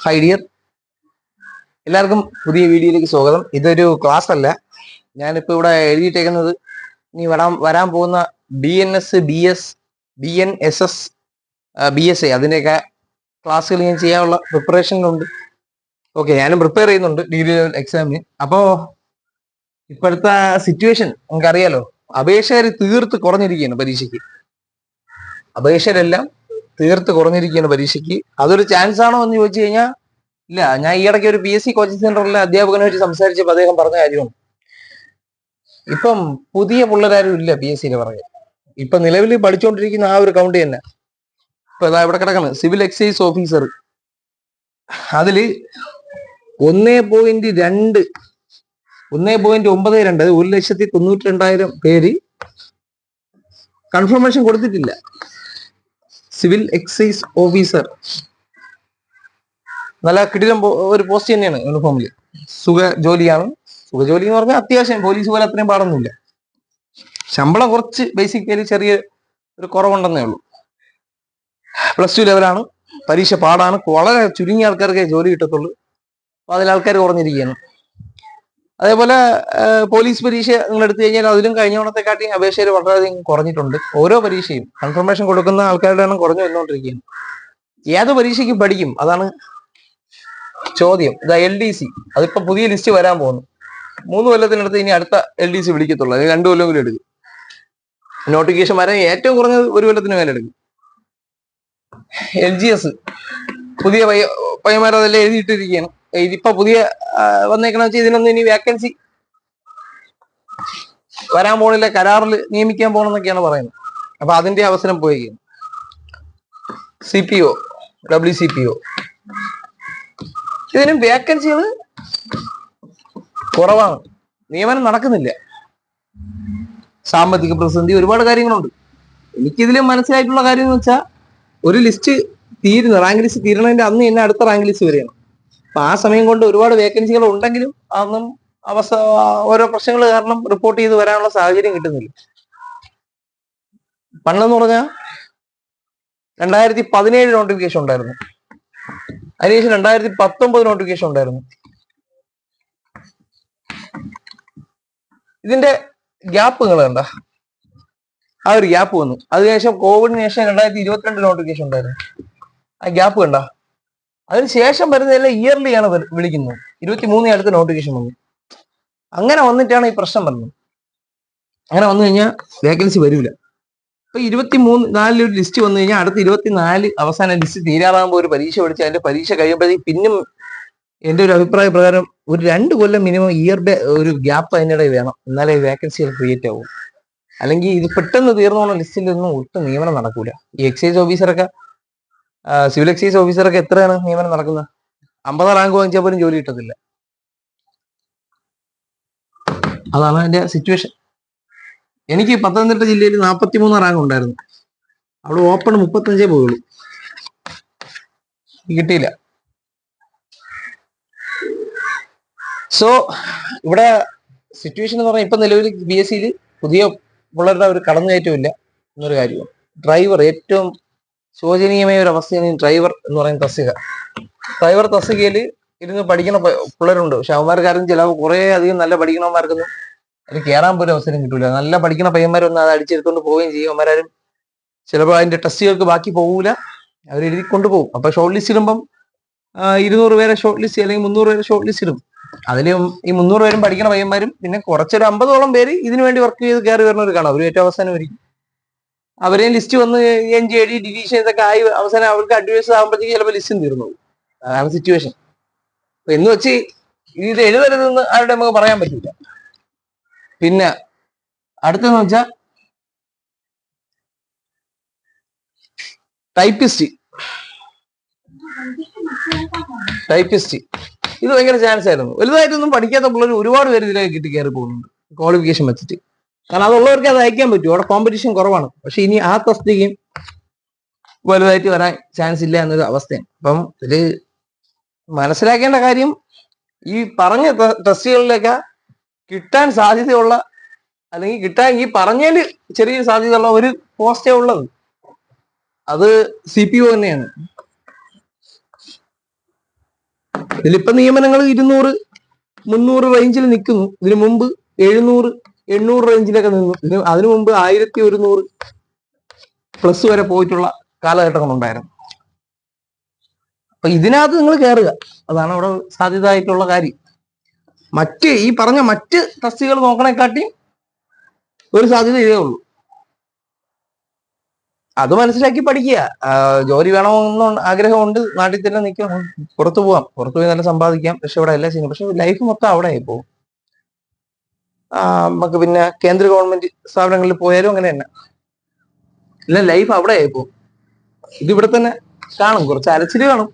Hi dear, എല്ലാവർക്കും പുതിയ വീഡിയോയിലേക്ക് സ്വാഗതം. ഇതൊരു ക്ലാസ് അല്ല. ഞാനിപ്പോൾ ഇവിടെ എഴുതിയിട്ടേക്കുന്നത് ഇനി വരാൻ പോകുന്ന BNS, BS, BNSS, BSA അതിൻ്റെയൊക്കെ ക്ലാസ്സുകൾ ഞാൻ ചെയ്യാനുള്ള പ്രിപ്പറേഷനിലുണ്ട്. ഓക്കെ, ഞാനും പ്രിപ്പയർ ചെയ്യുന്നുണ്ട് ഡിഗ്രി ലെവൽ എക്സാമിന്. അപ്പോൾ ഇപ്പോഴത്തെ സിറ്റുവേഷൻ നമുക്കറിയാലോ, അപേക്ഷകർ തീർത്ത് കുറഞ്ഞിരിക്കുകയാണ് പരീക്ഷയ്ക്ക്. അപേക്ഷകരെല്ലാം തീർത്ത് കുറഞ്ഞിരിക്കുകയാണ് പരീക്ഷയ്ക്ക്. അതൊരു ചാൻസ് ആണോ എന്ന് ചോദിച്ചു കഴിഞ്ഞാൽ ഇല്ല. ഞാൻ ഈ ഇടയ്ക്ക് ഒരു PSC കോച്ചിങ് സെന്ററിലെ അധ്യാപകനുമായിട്ട് സംസാരിച്ചപ്പോൾ അദ്ദേഹം പറഞ്ഞ കാര്യമാണ്, ഇപ്പം പുതിയ പിള്ളേരാരും ഇല്ല PSC പറഞ്ഞ്. ഇപ്പൊ നിലവിൽ പഠിച്ചുകൊണ്ടിരിക്കുന്ന ആ ഒരു കൗണ്ട് തന്നെ ഇപ്പൊ ഇവിടെ കിടക്കണം. സിവിൽ എക്സൈസ് ഓഫീസർ, അതില് 1.92 അത് 1,92,000 പേര് കൺഫർമേഷൻ കൊടുത്തിട്ടില്ല. സിവിൽ എക്സൈസ് ഓഫീസർ നല്ല കിടിലം ഒരു പോസ്റ്റ് തന്നെയാണ്. യൂണിഫോമിൽ സുഖ ജോലിയാണ്. സുഖ ജോലി എന്ന് പറഞ്ഞാൽ അത്യാവശ്യം പോലീസ് പോലെ അത്രയും പാടൊന്നുമില്ല. ശമ്പളം കുറച്ച് ബേസിക്കലി ചെറിയ ഒരു കുറവുണ്ടെന്നേ ഉള്ളൂ. +2 ലെവലാണ്. പരീക്ഷ പാടാണ്. വളരെ ചുരുങ്ങിയ ആൾക്കാർക്ക് ജോലി കിട്ടത്തുള്ളൂ. അപ്പൊ അതിൽ ആൾക്കാർ കുറഞ്ഞിരിക്കുകയാണ്. അതേപോലെ പോലീസ് പരീക്ഷ നിങ്ങൾ എടുത്തു കഴിഞ്ഞാൽ അതിലും കഴിഞ്ഞ ഓണത്തെക്കാട്ടി അപേക്ഷയിൽ വളരെയധികം കുറഞ്ഞിട്ടുണ്ട്. ഓരോ പരീക്ഷയും കൺഫർമേഷൻ കൊടുക്കുന്ന ആൾക്കാരുടെ എണ്ണം കുറഞ്ഞു വന്നുകൊണ്ടിരിക്കുകയാണ്. ഏത് പരീക്ഷയ്ക്കും പഠിക്കും, അതാണ് ചോദ്യം. ഇതാ LDC, അതിപ്പോ പുതിയ ലിസ്റ്റ് വരാൻ പോകുന്നു. 3 കൊല്ലത്തിനടുത്ത് ഇനി അടുത്ത LDC വിളിക്കത്തുള്ളൂ. അതിന് 2 കൊല്ലം കൂടി എടുക്കും. നോട്ടിഫിക്കേഷൻ വരാൻ ഏറ്റവും കുറഞ്ഞത് 1 കൊല്ലത്തിന് മേലെ എടുക്കും. LGS പുതിയ പയ്യന്മാരതെല്ലാം എഴുതിയിട്ടിരിക്കുകയാണ്. ഇതിപ്പോ പുതിയ വന്നേക്കണ വെച്ചാൽ ഇതിനൊന്നും ഇനി വേക്കൻസി വരാൻ പോണില്ല, കരാറിൽ നിയമിക്കാൻ പോകണമെന്നൊക്കെയാണ് പറയുന്നത്. അപ്പൊ അതിന്റെ അവസരം പോയിരിക്കുന്നു. CPO, WCPO, ഇതിനും വേക്കൻസികൾ കുറവാണ്. നിയമനം നടക്കുന്നില്ല. സാമ്പത്തിക പ്രതിസന്ധി, ഒരുപാട് കാര്യങ്ങളുണ്ട്. എനിക്കിതിൽ മനസ്സിലായിട്ടുള്ള കാര്യം എന്ന് വെച്ചാൽ, ഒരു ലിസ്റ്റ് റാങ്ക് ലിസ്റ്റ് തീരണതിന്റെ അന്ന് തന്നെ അടുത്ത റാങ്ക് ലിസ്റ്റ് വരികയാണ്. അപ്പൊ ആ സമയം കൊണ്ട് ഒരുപാട് വേക്കൻസികൾ ഉണ്ടെങ്കിലും അതൊന്നും ഓരോ പ്രശ്നങ്ങൾ കാരണം റിപ്പോർട്ട് ചെയ്ത് വരാനുള്ള സാഹചര്യം കിട്ടുന്നില്ല. പണ്ടെന്ന് പറഞ്ഞാൽ 2017 നോട്ടിഫിക്കേഷൻ ഉണ്ടായിരുന്നു. അതിനുശേഷം 2019 നോട്ടിഫിക്കേഷൻ ഉണ്ടായിരുന്നു. ഇതിന്റെ ഗ്യാപ്പ് നിങ്ങൾ കണ്ട, ആ ഒരു ഗ്യാപ്പ് വന്നു. അതിനുശേഷം കോവിഡിന് ശേഷം 2022 നോട്ടിഫിക്കേഷൻ ഉണ്ടായിരുന്നു. ആ ഗ്യാപ്പ് കണ്ട. അതിനുശേഷം വരുന്നതെല്ലാം ഇയർലി ആണ് വിളിക്കുന്നത്. 23 അടുത്ത നോട്ടിഫിക്കേഷൻ വന്നു. അങ്ങനെ വന്നിട്ടാണ് ഈ പ്രശ്നം വരുന്നത്. അങ്ങനെ വന്നു കഴിഞ്ഞാൽ വേക്കൻസി വരില്ല. ഇപ്പൊ 23-4 ഒരു ലിസ്റ്റ് വന്നു കഴിഞ്ഞാൽ അടുത്ത 24 അവസാന ലിസ്റ്റ് തീരാറാകുമ്പോൾ ഒരു പരീക്ഷ പഠിച്ച് അതിന്റെ പരീക്ഷ കഴിയുമ്പോഴത്തേക്ക് പിന്നും എന്റെ ഒരു അഭിപ്രായ പ്രകാരം ഒരു 2 കൊല്ലം മിനിമം ഇയറുടെ ഒരു ഗ്യാപ്പ് അതിനിടെ വേണം. എന്നാലേ വേക്കൻസികൾ ക്രിയേറ്റ് ആവും. അല്ലെങ്കിൽ ഇത് പെട്ടെന്ന് തീർന്നോളൂ ലിസ്റ്റിൽ നിന്നും ഒട്ടും നിയമനം നടക്കൂല. ഈ എക്സൈസ് ഓഫീസറൊക്കെ, സിവിൽ എക്സൈസ് ഓഫീസറൊക്കെ എത്രയാണ് നിയമനം നടക്കുന്നത്? 50 റാങ്ക് വാങ്ങിച്ചാൽ പോലും ജോലി കിട്ടത്തില്ല. അതാണ് അതിന്റെ സിറ്റുവേഷൻ. എനിക്ക് പത്തനംതിട്ട ജില്ലയിൽ 43 റാങ്ക് ഉണ്ടായിരുന്നു. അവിടെ ഓപ്പൺ 35 പോയുള്ളൂ, കിട്ടിയില്ല. സോ ഇവിടെ സിറ്റുവേഷൻ എന്ന് പറഞ്ഞാൽ ഇപ്പൊ നിലവിൽ BSCയിൽ പുതിയ പിള്ളേരുടെ ഒരു കടന്നുകയറ്റമില്ല എന്നൊരു കാര്യമാണ്. ഡ്രൈവർ, ഏറ്റവും ശോചനീയമായ ഒരു അവസ്ഥയാണ് ഡ്രൈവർ എന്ന് പറയുന്ന തസ്തിക. ഡ്രൈവർ തസ്തികയിൽ ഇരുന്ന് പഠിക്കുന്ന പിള്ളേരുണ്ട്. പക്ഷെ അവന്മാർക്കാരും ചില കുറെ അധികം നല്ല പഠിക്കണവന്മാർക്കൊന്നും അത് കയറാൻ പോലും അവസരം കിട്ടൂല. നല്ല പഠിക്കുന്ന പയ്യന്മാരൊന്നും അത് അടിച്ചെടുത്തോണ്ട് പോവുകയും ചെയ്യും. അവന്മാരും ചിലപ്പോൾ അതിന്റെ ടെസ്റ്റുകൾക്ക് ബാക്കി പോകൂല, അവർ എഴുതി കൊണ്ടുപോകും. അപ്പൊ ഷോർട്ട് ലിസ്റ്റ് ഇടുമ്പം 200 പേരെ ഷോർട്ട് ലിസ്റ്റ് അല്ലെങ്കിൽ 300 പേരെ ഷോർട്ട് ലിസ്റ്റ് ഇടും. അതിലും ഈ 300 പേരും പഠിക്കുന്ന പയ്യന്മാരും പിന്നെ കുറച്ചൊരു 50ഓളം പേര് ഇതിനു വേണ്ടി വർക്ക് ചെയ്ത് കയറി വരുന്നവർ കാണാം. അവർ ഏറ്റവും അവസാനം വരിക്കും. അവരെയും ലിസ്റ്റ് വന്ന് NJD ഡിവിഷൻ ഇതൊക്കെ ആയി അവസാനം അവർക്ക് അഡ്വൈസ് ആകുമ്പോഴത്തേക്ക് ചിലപ്പോൾ ലിസ്റ്റും തീർന്നു. അതാണ് സിറ്റുവേഷൻ. എന്ന് വെച്ച് ഇത് എഴുതരുതെന്ന് ആരുടെ നമുക്ക് പറയാൻ പറ്റില്ല. പിന്നെ അടുത്തെന്ന് വെച്ചാൽ ടൈപ്പിസ്റ്റ്. ഇത് ഭയങ്കര ചാൻസ് ആയിരുന്നു. വലുതായിട്ടൊന്നും പഠിക്കാത്ത പിള്ളേർ ഒരുപാട് പേര് ഇതിലേക്ക് കിട്ടി കയറി പോകുന്നുണ്ട് ക്വാളിഫിക്കേഷൻ വെച്ചിട്ട്. കാരണം അതുള്ളവർക്ക് അത് അയക്കാൻ പറ്റും. അവിടെ കോമ്പറ്റീഷൻ കുറവാണ്. പക്ഷെ ഇനി ആ തസ്തികയും വലുതായിട്ട് വരാൻ ചാൻസ് ഇല്ല എന്നൊരു അവസ്ഥയാണ്. അപ്പം ഇതില് മനസ്സിലാക്കേണ്ട കാര്യം, ഈ പറഞ്ഞ തസ്തികകളിലൊക്കെ കിട്ടാൻ സാധ്യതയുള്ള, അല്ലെങ്കിൽ കിട്ടാൻ ഈ പറഞ്ഞതിൽ ചെറിയ സാധ്യതയുള്ള ഒരു പോസ്റ്റേ ഉള്ളത്, അത് CPO തന്നെയാണ്. ഇതിലിപ്പോ നിയമനങ്ങൾ 200, 300 റേഞ്ചിൽ നിൽക്കുന്നു. ഇതിനു മുമ്പ് 700, 800 റേഞ്ചിലൊക്കെ നിന്നു. അതിനു മുമ്പ് 1100 പ്ലസ് വരെ പോയിട്ടുള്ള കാലഘട്ടങ്ങളുണ്ടായിരുന്നു. അപ്പൊ ഇതിനകത്ത് നിങ്ങൾ കയറുക, അതാണ് അവിടെ സാധ്യത ആയിട്ടുള്ള കാര്യം. ഈ പറഞ്ഞ മറ്റ് തസ്തികകൾ നോക്കണേക്കാട്ടി ഒരു സാധ്യത ഇതേ ഉള്ളൂ. അത് മനസ്സിലാക്കി പഠിക്കുക. ജോലി വേണമെന്ന് ആഗ്രഹമുണ്ട്, നാട്ടിൽ തന്നെ നിൽക്കാം, പുറത്തു പോവാം, പുറത്തു പോയി നല്ല സമ്പാദിക്കാം, രക്ഷപ്പെടാം, എല്ലാം ചെയ്യും. പക്ഷെ ലൈഫ് മൊത്തം അവിടെ ആയി പോകും. നമുക്ക് പിന്നെ കേന്ദ്ര ഗവൺമെന്റ് സ്ഥാപനങ്ങളിൽ പോയാലും അങ്ങനെ തന്നെ, ഇല്ല ലൈഫ് അവിടെ ആയി പോകും. ഇതിവിടെ തന്നെ കാണും, കുറച്ച് അലച്ചില് കാണും.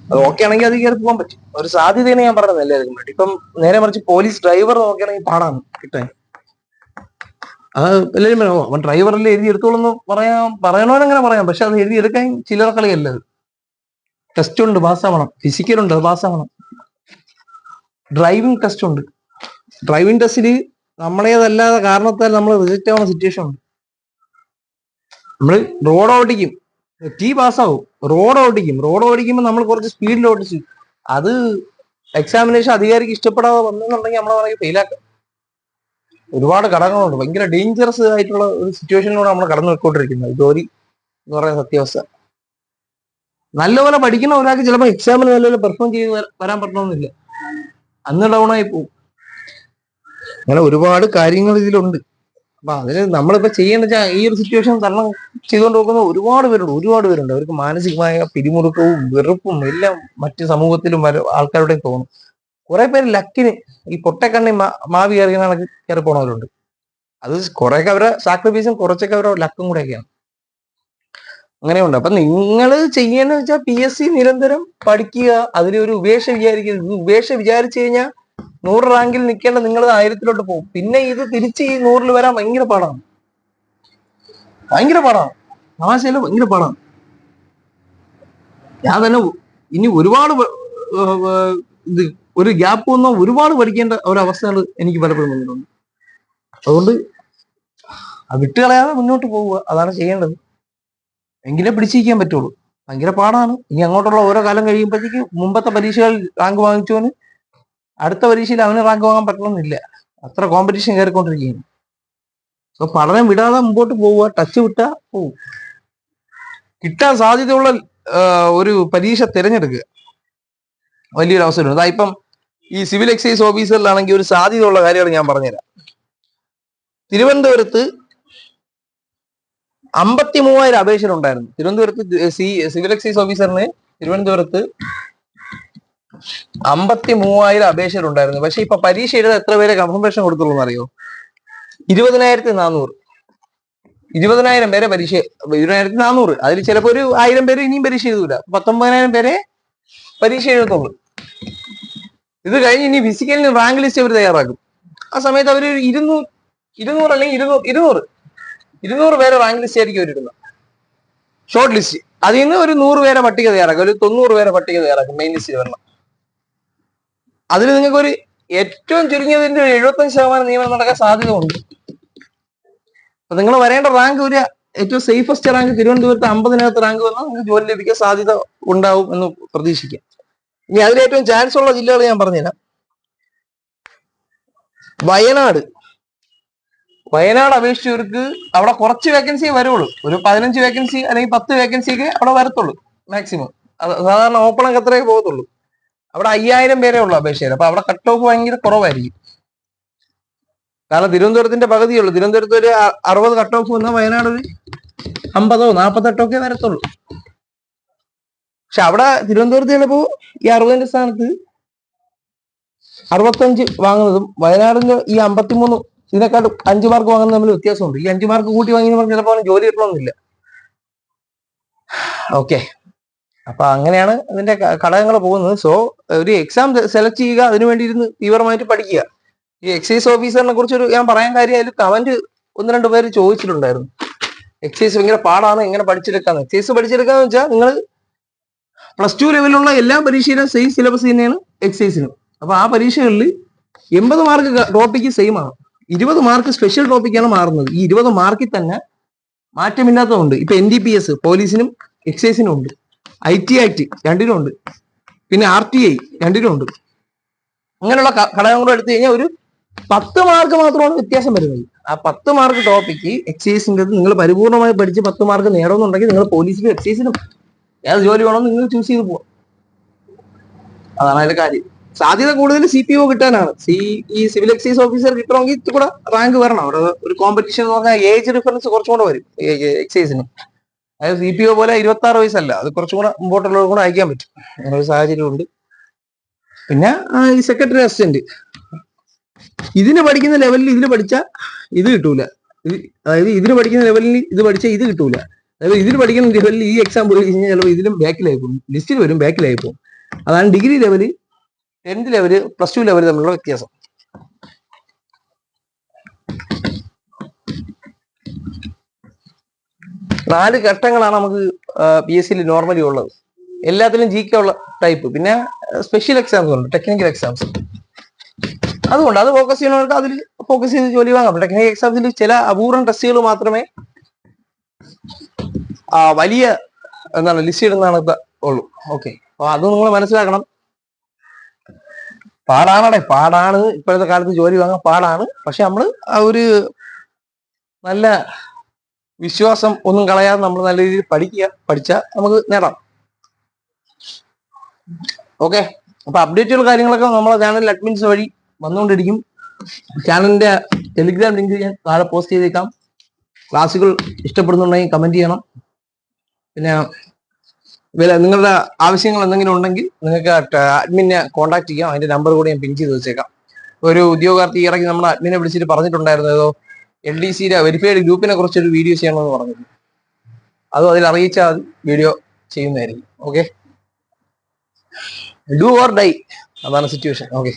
അത് ഓക്കെ ആണെങ്കിൽ അത് കയറി പോകാൻ പറ്റും. ഒരു സാധ്യതയാണ് ഞാൻ പറഞ്ഞത് എല്ലാവർക്കും വേണ്ടി. ഇപ്പം നേരെ മറിച്ച് പോലീസ് ഡ്രൈവർ നോക്കുകയാണെങ്കിൽ പാടാണ് കിട്ടാൻ. എല്ലാവരും പറയാം അവൻ ഡ്രൈവറിൽ എഴുതി എടുത്തോളെന്ന് പറയണോനെങ്ങനെ പറയാം. പക്ഷെ അത് എഴുതി എടുക്കാൻ ചില്ലറ കളിയല്ല. അത് ടെസ്റ്റ് ഉണ്ട്, പാസ്സാവണം. ഫിസിക്കലുണ്ട്, അത് പാസ്സാവണം. ഡ്രൈവിംഗ് ടെസ്റ്റ് ഉണ്ട്. ഡ്രൈവിംഗ് ടെസ്റ്റില് നമ്മളേതല്ലാതെ കാരണത്താൽ നമ്മൾ റിജക്റ്റ് ആവുന്ന സിറ്റുവേഷൻ ഉണ്ട്. നമ്മൾ റോഡ് ഓടിക്കും, പാസ്സാവും. റോഡ് ഓടിക്കുമ്പോൾ നമ്മൾ കുറച്ച് സ്പീഡിൽ ഓടിച്ചു, അത് എക്സാമിനേഷൻ അധികാരിക്ക് ഇഷ്ടപ്പെടാതെ വന്നെന്നുണ്ടെങ്കിൽ നമ്മളെ വേണമെങ്കിൽ ഫെയിലാക്കാം. ഒരുപാട് ഘടകങ്ങളുണ്ട്. ഭയങ്കര ഡേഞ്ചറസ് ആയിട്ടുള്ള ഒരു സിറ്റുവേഷനിലൂടെ നമ്മൾ കടന്നു പോയിക്കൊണ്ടിരിക്കുന്നത് ജോലി എന്ന് പറയുന്ന സത്യാവസ്ഥ. നല്ലപോലെ പഠിക്കുന്ന ഒരാൾക്ക് ചിലപ്പോൾ എക്സാമിന് നല്ലപോലെ പെർഫോം ചെയ്ത് വരാൻ പറ്റണമെന്നില്ല, അന്ന് ഡൗൺ ആയി പോകും. അങ്ങനെ ഒരുപാട് കാര്യങ്ങൾ ഇതിലുണ്ട്. അപ്പൊ അതിന് നമ്മളിപ്പോ ചെയ്യേണ്ട വെച്ചാൽ ഈ ഒരു സിറ്റുവേഷൻ തരണം ചെയ്തുകൊണ്ട് പോകുന്ന ഒരുപാട് പേരുണ്ട്. അവർക്ക് മാനസികമായ പിരിമുറുക്കവും വെറുപ്പും എല്ലാം മറ്റു സമൂഹത്തിലും ആൾക്കാരുടെയും തോന്നും. കുറെ പേര് ലക്കിന് ഈ പൊട്ടക്കണ്ണി മാവി കയറി പോണവരുണ്ട്. അത് കുറെയൊക്കെ അവരുടെ സാക്രിഫൈസും കുറച്ചൊക്കെ അവരുടെ ലക്കും കൂടെയൊക്കെയാണ്. അങ്ങനെയുണ്ട്. അപ്പൊ നിങ്ങൾ ചെയ്യേണ്ടത് വെച്ചാൽ PSC നിരന്തരം പഠിക്കുക. അതിലൊരു ഉപേക്ഷ വിചാരിക്കരുത്. ഉപേക്ഷ വിചാരിച്ചു കഴിഞ്ഞാൽ 100 റാങ്കിൽ നിൽക്കേണ്ട നിങ്ങൾ 1000-ലോട്ട് പോകും. പിന്നെ ഇത് തിരിച്ച് ഈ 100-ൽ വരാൻ ഭയങ്കര പാടാണ്. തമാശയില് ഭയങ്കര പാടാണ്. ഞാൻ തന്നെ ഇനി ഒരുപാട് ഇത് ഒരു ഗ്യാപ്പ് വന്നാൽ ഒരുപാട് പഠിക്കേണ്ട ഒരവസ്ഥകൾ എനിക്ക് പലപ്പോഴും വന്നിട്ടുണ്ട്. അതുകൊണ്ട് വിട്ടുകളയാതെ മുന്നോട്ട് പോവുക, അതാണ് ചെയ്യേണ്ടത്. എങ്കിലേ പിടിച്ചിരിക്കാൻ പറ്റുള്ളൂ. ഭയങ്കര പാടാണ്. ഇനി അങ്ങോട്ടുള്ള ഓരോ കാലം കഴിയുമ്പോഴത്തേക്ക് മുമ്പത്തെ പരീക്ഷകളിൽ റാങ്ക് വാങ്ങിച്ചവന് അടുത്ത പരീക്ഷയിൽ അവന് റാങ്ക് വാങ്ങാൻ പറ്റണമെന്നില്ല. അത്ര കോമ്പറ്റീഷൻ കയറിക്കൊണ്ടിരിക്കുകയാണ്. സോ പഠനം വിടാതെ മുമ്പോട്ട് പോവുക. ടച്ച് വിട്ടാ പോവും. കിട്ടാൻ സാധ്യതയുള്ള ഒരു പരീക്ഷ തിരഞ്ഞെടുക്കുക, വലിയൊരു അവസരമുണ്ട്. അതായിപ്പം ഈ സിവിൽ എക്സൈസ് ഓഫീസറിലാണെങ്കിൽ ഒരു സാധ്യതയുള്ള കാര്യങ്ങൾ ഞാൻ പറഞ്ഞുതരാം. തിരുവനന്തപുരത്ത് 53,000 അപേക്ഷകളുണ്ടായിരുന്നു. തിരുവനന്തപുരത്ത് സിവിൽ എക്സൈസ് ഓഫീസറിന് തിരുവനന്തപുരത്ത് 53,000 അപേക്ഷകളുണ്ടായിരുന്നു. പക്ഷെ ഇപ്പൊ പരീക്ഷ എഴുതാൻ എത്ര പേരെ കൺഫർമേഷൻ കൊടുത്തുള്ളൂ എന്നറിയോ? 20,400. 20,000 പേരെ പരീക്ഷ, 20,400. അതിൽ ചിലപ്പോ ഒരു 1000 പേര് ഇനിയും പരീക്ഷ എഴുതൂല. 19,000 പേരെ പരീക്ഷ എഴുതത്തുള്ളൂ. ഇത് കഴിഞ്ഞ് ഇനി ഫിസിക്കലിന് റാങ്ക് ലിസ്റ്റ് അവർ തയ്യാറാക്കും. ആ സമയത്ത് അവർ 200 അല്ലെങ്കിൽ 200 പേരെ റാങ്ക് ലിസ്റ്റ് ആയിരിക്കും അവരിടുന്നത്, ഷോർട്ട് ലിസ്റ്റ്. അതിൽ നിന്ന് ഒരു 100 പേരെ പട്ടിക തയ്യാറാക്കും, ഒരു 90 പേരെ പട്ടിക തയ്യാറാക്കും മെയിൻ ലിസ്റ്റിൽ വരണം. അതിൽ നിങ്ങൾക്ക് ഒരു ഏറ്റവും ചുരുങ്ങിയതിന്റെ 75% നിയമനം നടക്കാൻ സാധ്യത ഉണ്ട്. അപ്പൊ നിങ്ങൾ വരേണ്ട റാങ്ക് ഒരു ഏറ്റവും സേഫസ്റ്റ് റാങ്ക് തിരുവനന്തപുരത്ത് 50-നകത്ത് റാങ്ക് വന്നാൽ നിങ്ങൾക്ക് ജോലി ലഭിക്കാൻ സാധ്യത ഉണ്ടാവും എന്ന് പ്രതീക്ഷിക്കാം. ഇനി അതിലേറ്റവും ചാൻസ് ഉള്ള ജില്ലകൾ ഞാൻ പറഞ്ഞുതരാം. വയനാട് അപേക്ഷിച്ചവർക്ക് അവിടെ കുറച്ച് വേക്കൻസിയെ വരുള്ളൂ. ഒരു 15 വേക്കൻസി അല്ലെങ്കിൽ 10 വേക്കൻസിയൊക്കെ അവിടെ വരത്തുള്ളൂ മാക്സിമം. സാധാരണ ഓപ്പണൊക്കെ അത്രേ പോകത്തുള്ളൂ. അവിടെ 5,000 പേരേ ഉള്ളൂ അപേക്ഷയിൽ. അപ്പൊ അവിടെ കട്ട് ഓഫ് ഭയങ്കര കുറവായിരിക്കും. കാരണം തിരുവനന്തപുരത്തിന്റെ പകുതിയുള്ളൂ. തിരുവനന്തപുരത്ത് ഒരു 60 കട്ട് ഓഫ് വന്നാൽ വയനാട് ഒരു 50-ഓ 48-ഓ ഒക്കെ വരത്തുള്ളൂ. പക്ഷെ അവിടെ തിരുവനന്തപുരത്ത് ചിലപ്പോ ഈ 60-ന്റെ സ്ഥാനത്ത് 65 വാങ്ങുന്നതും വയനാടിന്റെ ഈ 53 ഇതിനെക്കാട്ടും 5 മാർക്ക് വാങ്ങുന്നത് തമ്മിൽ വ്യത്യാസമുണ്ട്. ഈ 5 മാർക്ക് കൂട്ടി വാങ്ങിയെന്ന് പറഞ്ഞാൽ ചിലപ്പോൾ ജോലി കിട്ടണമെന്നില്ല. ഓക്കെ, അപ്പൊ അങ്ങനെയാണ് അതിന്റെ ഘടകങ്ങൾ പോകുന്നത്. സോ ഒരു എക്സാം സെലക്ട് ചെയ്യുക, അതിനുവേണ്ടി ഇരുന്ന് തീവ്രമായിട്ട് പഠിക്കുക. ഈ എക്സൈസ് ഓഫീസറിനെ കുറിച്ചൊരു ഞാൻ പറയാൻ കാര്യം, അതിൽ കമന്റ് 1-2 പേര് ചോദിച്ചിട്ടുണ്ടായിരുന്നു. എക്സൈസ് ഭയങ്കര പാടാണ്, എങ്ങനെ പഠിച്ചെടുക്കാന്ന്. എക്സൈസ് പഠിച്ചെടുക്കാന്ന് വെച്ചാൽ നിങ്ങൾ +2 ലെവലിലുള്ള എല്ലാ പരീക്ഷയിലും സെയിം സിലബസ് തന്നെയാണ് എക്സൈസിനും. അപ്പൊ ആ പരീക്ഷകളിൽ 80 മാർക്ക് ടോപ്പിക്ക് സെയിം ആണ്, 20 മാർക്ക് സ്പെഷ്യൽ ടോപ്പിക്കാണ് മാറുന്നത്. ഈ 20 മാർക്കിൽ തന്നെ മാറ്റമില്ലാത്തതുണ്ട്. ഇപ്പൊ NDPS പോലീസിനും എക്സൈസിനും ഉണ്ട്, IT ആക്ട് രണ്ടിനും ഉണ്ട്. പിന്നെ RTI രണ്ടിലും ഉണ്ട്. അങ്ങനെയുള്ള ഘടകങ്ങൾ എടുത്തു കഴിഞ്ഞാൽ ഒരു 10 മാർക്ക് മാത്രമാണ് വ്യത്യാസം വരുന്നത്. ആ 10 മാർക്ക് ടോപ്പിക്ക് എക്സൈസിന്റെ നിങ്ങൾ പരിപൂർണമായി പഠിച്ച് 10 മാർക്ക് നേടുന്നുണ്ടെങ്കിൽ നിങ്ങൾ പോലീസിലും എക്സൈസിലും ഏത് ജോലി വേണമെന്ന് നിങ്ങൾ ചൂസ് ചെയ്ത് പോവാം. അതാണ് അതിന്റെ കാര്യം. സാധ്യത കൂടുതൽ CPO കിട്ടാനാണ്. ഈ സിവിൽ എക്സൈസ് ഓഫീസർ കിട്ടണമെങ്കിൽ ഇത് കൂടെ റാങ്ക് വരണം. അവിടെ ഒരു കോമ്പറ്റീഷൻ എന്ന് പറഞ്ഞാൽ ഏജ് ഡിഫറൻസ് കുറച്ചും കൂടെ വരും എക്സൈസിന്. അതായത് CPO പോലെ 26 വയസ്സല്ല, അത് കുറച്ചും കൂടെ മുമ്പോട്ടുള്ളത് കൂടെ അയക്കാൻ പറ്റും. അങ്ങനെ ഒരു സാഹചര്യമുണ്ട്. പിന്നെ ഈ സെക്രട്ടറി അസിസ്റ്റന്റ് ഇതിന് പഠിക്കുന്ന ലെവലിൽ ഇതിന് പഠിച്ചാൽ ഇത് കിട്ടൂല. അതായത് ഇതിന് പഠിക്കുന്ന ലെവലിൽ ഇത് പഠിച്ചാൽ ഇത് കിട്ടൂല. അതായത് ഇതിന് പഠിക്കുന്ന ലെവലിൽ ഈ എക്സാം പോയി കഴിഞ്ഞാൽ ചിലപ്പോൾ ഇതിലും ബാക്കിലായി പോകും, ലിസ്റ്റിൽ വരും, ബാക്കിലായി പോകും. അതാണ് degree level, 10th level, +2 level തമ്മിലുള്ള വ്യത്യാസം. നാല് ഘട്ടങ്ങളാണ് നമുക്ക് PSCയിൽ നോർമലി ഉള്ളത്. എല്ലാത്തിലും GK ഉള്ള ടൈപ്പ്. പിന്നെ സ്പെഷ്യൽ എക്സാംസ് ഉണ്ട്, ടെക്നിക്കൽ എക്സാംസ്. അതുകൊണ്ട് അത് ഫോക്കസ് ചെയ്യുന്നവർക്ക് അതിൽ ഫോക്കസ് ചെയ്ത് ജോലി വാങ്ങാം. ടെക്നിക്കൽ എക്സാംസിൽ ചില അപൂർവം ടെസ്റ്റുകൾ മാത്രമേ വലിയ ലിസ്റ്റ് ഇടുന്നതാണ് ഉള്ളൂ. ഓക്കെ, അപ്പൊ അത് നിങ്ങൾ മനസ്സിലാക്കണം. പാടാണ്. ഇപ്പോഴത്തെ കാലത്ത് ജോലി വാങ്ങാൻ പാടാണ്. പക്ഷെ നമ്മൾ ആ ഒരു നല്ല വിശ്വാസം ഒന്നും കളയാതെ നമ്മൾ നല്ല രീതിയിൽ പഠിച്ചാൽ നമുക്ക് നേടാം. ഓക്കെ, അപ്പൊ അപ്ഡേറ്റുകൾ കാര്യങ്ങളൊക്കെ നമ്മളെ ചാനൽ അഡ്മിൻസ് വഴി വന്നുകൊണ്ടിരിക്കും. ചാനലിന്റെ ടെലിഗ്രാം ലിങ്ക് ഞാൻ താഴെ പോസ്റ്റ് ചെയ്തേക്കാം. ക്ലാസ്സുകൾ ഇഷ്ടപ്പെടുന്നുണ്ടെങ്കിൽ കമന്റ് ചെയ്യണം. പിന്നെ നിങ്ങളുടെ ആവശ്യങ്ങൾ എന്തെങ്കിലും ഉണ്ടെങ്കിൽ നിങ്ങൾക്ക് അഡ്മിനെ കോൺടാക്ട് ചെയ്യാം. അതിന്റെ നമ്പർ കൂടി ഞാൻ പിൻ ചെയ്ത് വെച്ചേക്കാം. ഒരു ഉദ്യോഗാർത്ഥി ഇറങ്ങി നമ്മുടെ അഡ്മിനെ വിളിച്ചിട്ട് പറഞ്ഞിട്ടുണ്ടായിരുന്നു, ഏതോ LDCയുടെ വെരിഫൈഡ് ഗ്രൂപ്പിനെ കുറിച്ചൊരു വീഡിയോ ചെയ്യണമെന്ന് പറഞ്ഞിട്ടുണ്ട്. അതും അതിൽ അറിയിച്ചാൽ വീഡിയോ ചെയ്യുന്നതായിരിക്കും. ഓക്കെ, ഡു ഓർ ഡൈ, അതാണ് സിറ്റുവേഷൻ. ഓക്കെ.